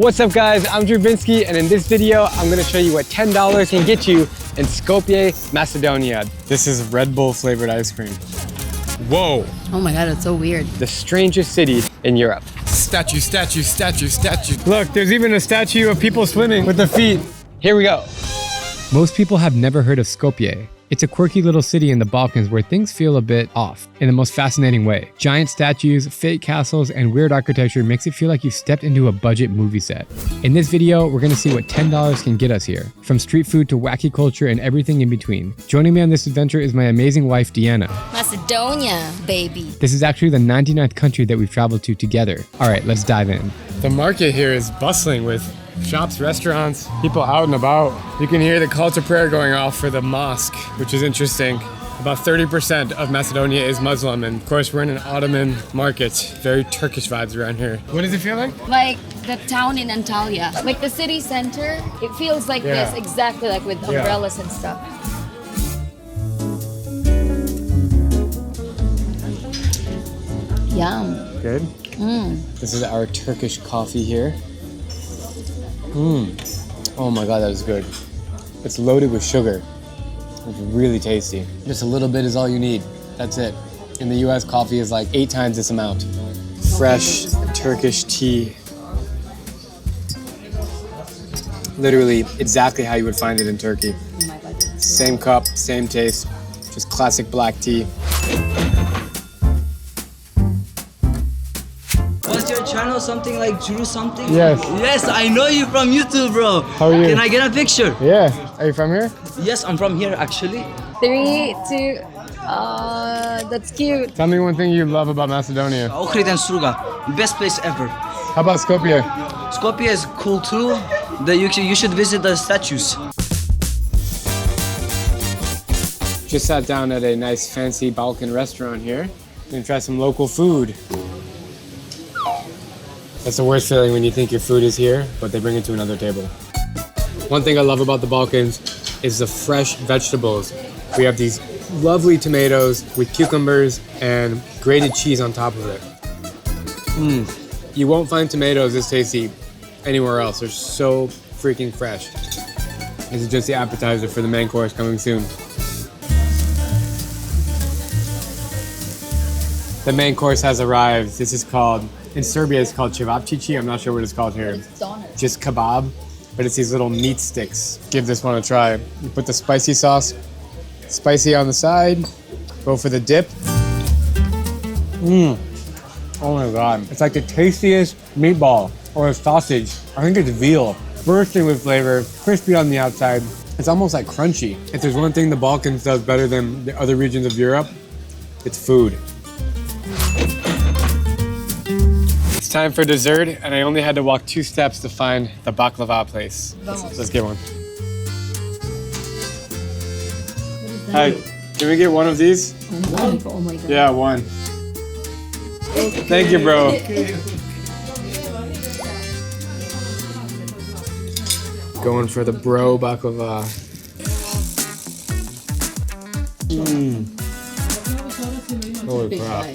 What's up guys, I'm Drew Binsky, and in this video, I'm gonna show you what $10 can get you in Skopje, Macedonia. This is Red Bull flavored ice cream. Whoa. Oh my God, it's so weird. The strangest city in Europe. Statue, statue, statue, statue. Look, there's even a statue of people swimming with their feet. Here we go. Most people have never heard of Skopje. It's a quirky little city in the Balkans where things feel a bit off in the most fascinating way. Giant statues, fake castles, and weird architecture makes it feel like you've stepped into a budget movie set. In this video, we're gonna see what $10 can get us here, from street food to wacky culture and everything in between. Joining me on this adventure is my amazing wife, Deanna. Macedonia, baby. This is actually the 99th country that we've traveled to together. All right, let's dive in. The market here is bustling with shops, restaurants, people out and about. You can hear the call to prayer going off for the mosque, which is interesting. About 30% of Macedonia is Muslim, and of course we're in an Ottoman market. Very Turkish vibes around here. What does it feel like? Like the town in Antalya. Like the city center, it feels like this, exactly like with umbrellas and stuff. Yum. Good? This is our Turkish coffee here. Oh my God, that is good. It's loaded with sugar. It's really tasty. Just a little bit is all you need. That's it. In the US, coffee is like 8 times this amount. Fresh Turkish tea. Literally exactly how you would find it in Turkey. Oh my God. Same cup, same taste, just classic black tea. What's your channel? Something like Drew something? Yes. Yes, I know you from YouTube, bro. How are you? Can I get a picture? Yeah. Are you from here? Yes, I'm from here actually. 3, 2, that's cute. Tell me one thing you love about Macedonia. Ohrid and Surga, best place ever. How about Skopje? Skopje is cool too. You should visit the statues. Just sat down at a nice fancy Balkan restaurant here. Gonna try some local food. That's the worst feeling when you think your food is here, but they bring it to another table. One thing I love about the Balkans is the fresh vegetables. We have these lovely tomatoes with cucumbers and grated cheese on top of it. You won't find tomatoes this tasty anywhere else. They're so freaking fresh. This is just the appetizer for the main course coming soon. The main course has arrived. This is called, in Serbia it's called cevapcici. I'm not sure what it's called here. Just kebab, but it's these little meat sticks. Give this one a try. You put the spicy sauce, spicy on the side, go for the dip. Oh my God. It's like the tastiest meatball or a sausage. I think it's veal. Bursting with flavor, crispy on the outside. It's almost like crunchy. If there's one thing the Balkans does better than the other regions of Europe, it's food. It's time for dessert, and I only had to walk 2 steps to find the Baklava place. Let's get one. Hi, can we get one of these? Oh my God. Yeah, one. Thank you, bro. Going for the bro baklava. Holy crap.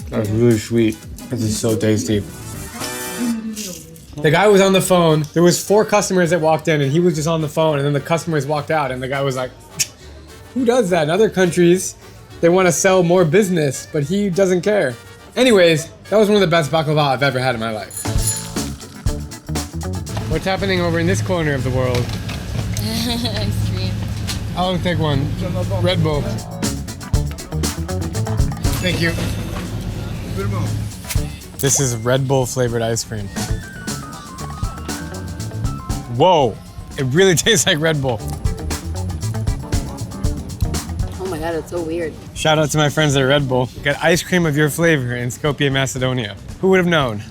That's really sweet. This is so tasty. The guy was on the phone. There was 4 customers that walked in, and he was just on the phone, and then the customers walked out, and the guy was like, who does that? In other countries, they want to sell more business, but he doesn't care. Anyways, that was one of the best baklava I've ever had in my life. What's happening over in this corner of the world? Ice cream. I'll take one. Red Bull. Thank you. This is Red Bull flavored ice cream. Whoa, it really tastes like Red Bull. Oh my God, it's so weird. Shout out to my friends at Red Bull. Get ice cream of your flavor in Skopje, Macedonia. Who would have known?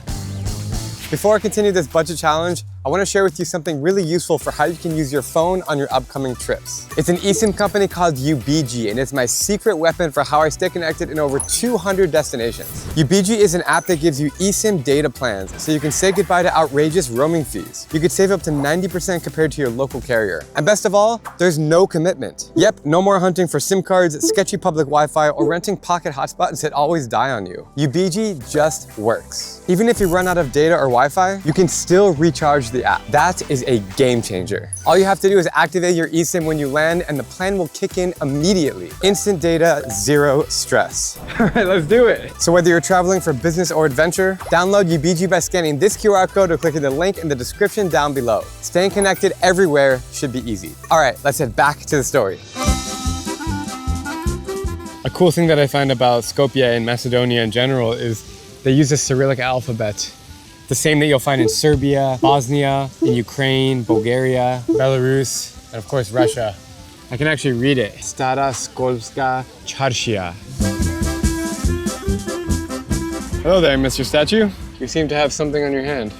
Before I continue this budget challenge, I want to share with you something really useful for how you can use your phone on your upcoming trips. It's an eSIM company called UBG, and it's my secret weapon for how I stay connected in over 200 destinations. UBG is an app that gives you eSIM data plans, so you can say goodbye to outrageous roaming fees. You could save up to 90% compared to your local carrier. And best of all, there's no commitment. Yep, no more hunting for SIM cards, sketchy public Wi-Fi, or renting pocket hotspots that always die on you. UBG just works. Even if you run out of data or Wi-Fi, you can still recharge the app. That is a game changer. All you have to do is activate your eSIM when you land, and the plan will kick in immediately. Instant data, zero stress. All right, let's do it. So whether you're traveling for business or adventure, download UBG by scanning this QR code or clicking the link in the description down below. Staying connected everywhere should be easy. All right, let's head back to the story. A cool thing that I find about Skopje and Macedonia in general is they use the Cyrillic alphabet. The same that you'll find in Serbia, Bosnia, in Ukraine, Bulgaria, Belarus, and of course Russia. I can actually read it. Stara Skolska Charshia. Hello there, Mr. Statue. You seem to have something on your hand.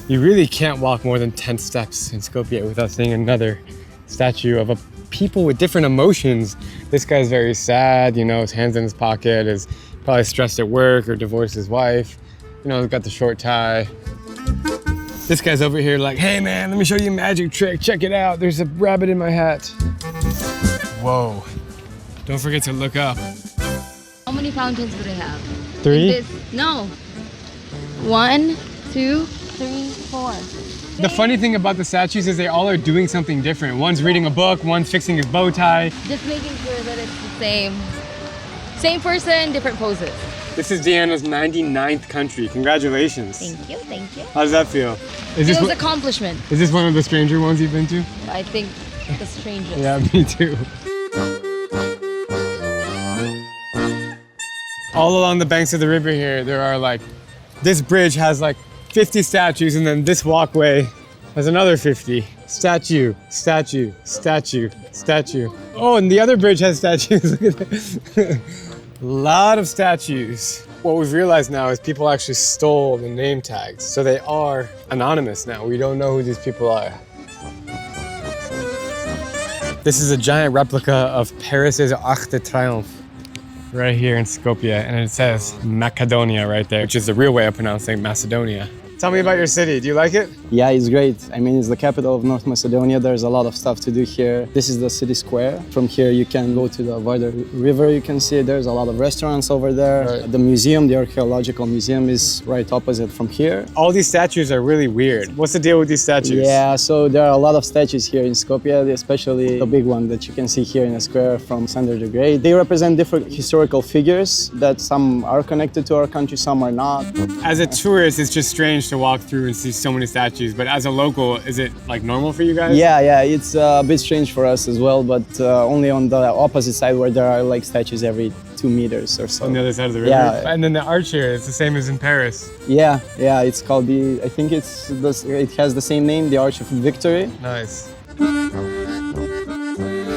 You really can't walk more than 10 steps in Skopje without seeing another statue of a people with different emotions. This guy's very sad, you know, his hands in his pocket, is probably stressed at work or divorced his wife. You know, he's got the short tie. This guy's over here like, hey man, let me show you a magic trick. Check it out. There's a rabbit in my hat. Whoa. Don't forget to look up. How many fountains do they have? 3? No. 1, 2, 3, 4. The funny thing about the statues is they all are doing something different. One's reading a book, one's fixing his bow tie. Just making sure that it's the same. Same person, different poses. This is Deanna's 99th country. Congratulations. Thank you, thank you. How does that feel? It was an accomplishment. Is this one of the stranger ones you've been to? I think the strangest. Yeah, me too. All along the banks of the river here, there are like, this bridge has like 50 statues, and then this walkway has another 50. Statue, statue, statue, statue. Oh, and the other bridge has statues. Look at that. A lot of statues. What we've realized now is people actually stole the name tags. So they are anonymous now. We don't know who these people are. This is a giant replica of Paris's Arc de Triomphe right here in Skopje. And it says Macedonia right there, which is the real way of pronouncing Macedonia. Tell me about your city. Do you like it? Yeah, it's great. I mean, it's the capital of North Macedonia. There's a lot of stuff to do here. This is the city square. From here, you can go to the Vardar River. You can see there's a lot of restaurants over there. Right. The museum, the archaeological museum, is right opposite from here. All these statues are really weird. What's the deal with these statues? Yeah, so there are a lot of statues here in Skopje, especially the big one that you can see here in the square from Alexander the Great. They represent different historical figures that some are connected to our country, some are not. As a tourist, it's just strange to walk through and see so many statues, but as a local, is it like normal for you guys? Yeah, it's a bit strange for us as well, but only on the opposite side where there are like statues every 2 meters or so. On the other side of the river? Yeah. And then the arch here, it's the same as in Paris. Yeah, it's called I think it has the same name, the Arch of Victory. Nice.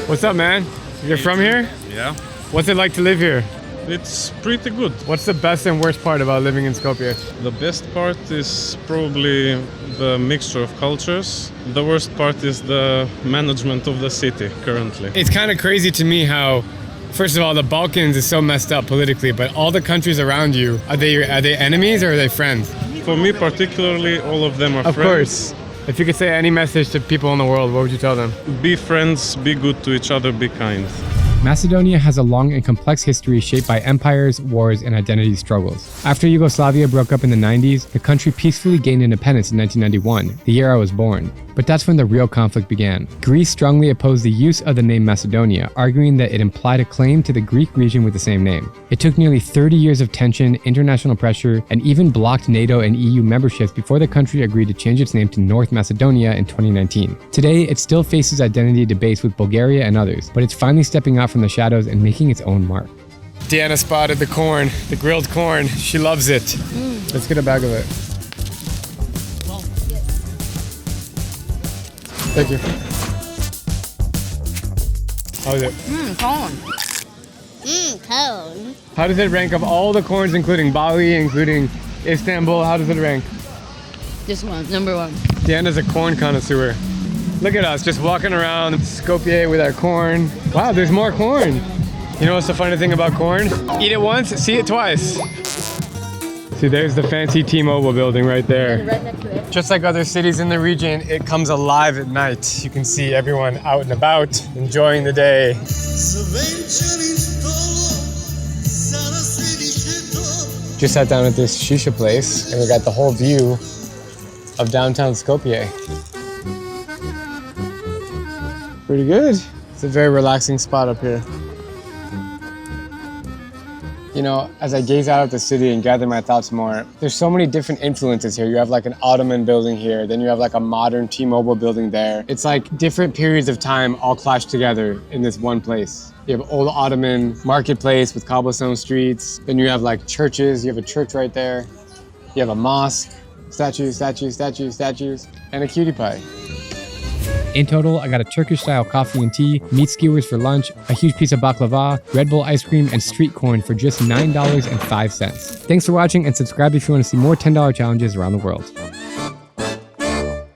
What's up, man? You're from here? Yeah. What's it like to live here? It's pretty good. What's the best and worst part about living in Skopje? The best part is probably the mixture of cultures. The worst part is the management of the city currently. It's kind of crazy to me how, first of all, the Balkans is so messed up politically, but all the countries around you, are they enemies or are they friends? For me particularly, all of them are friends. Of course. If you could say any message to people in the world, what would you tell them? Be friends, be good to each other, be kind. Macedonia has a long and complex history shaped by empires, wars, and identity struggles. After Yugoslavia broke up in the 90s, the country peacefully gained independence in 1991, the year I was born. But that's when the real conflict began. Greece strongly opposed the use of the name Macedonia, arguing that it implied a claim to the Greek region with the same name. It took nearly 30 years of tension, international pressure, and even blocked NATO and EU memberships before the country agreed to change its name to North Macedonia in 2019. Today, it still faces identity debates with Bulgaria and others, but it's finally stepping out from the shadows and making its own mark. Deanna spotted the corn, the grilled corn. She loves it. Let's get a bag of it. Thank you. How is it? Corn. Cone. How does it rank of all the corns, including Bali, including Istanbul? How does it rank? This one, number one. Deanna's a corn connoisseur. Look at us, just walking around Skopje with our corn. Wow, there's more corn. You know what's the funny thing about corn? Eat it once, see it twice. See, there's the fancy T-Mobile building right there. Right next to it. Just like other cities in the region, it comes alive at night. You can see everyone out and about, enjoying the day. Just sat down at this shisha place, and we got the whole view of downtown Skopje. Pretty good. It's a very relaxing spot up here. You know, as I gaze out at the city and gather my thoughts more, there's so many different influences here. You have like an Ottoman building here, then you have like a modern T-Mobile building there. It's like different periods of time all clashed together in this one place. You have old Ottoman marketplace with cobblestone streets. Then you have like churches. You have a church right there. You have a mosque, statues, and a cutie pie. In total, I got a Turkish-style coffee and tea, meat skewers for lunch, a huge piece of baklava, Red Bull ice cream, and street corn for just $9.05. Thanks for watching, and subscribe if you want to see more $10 challenges around the world.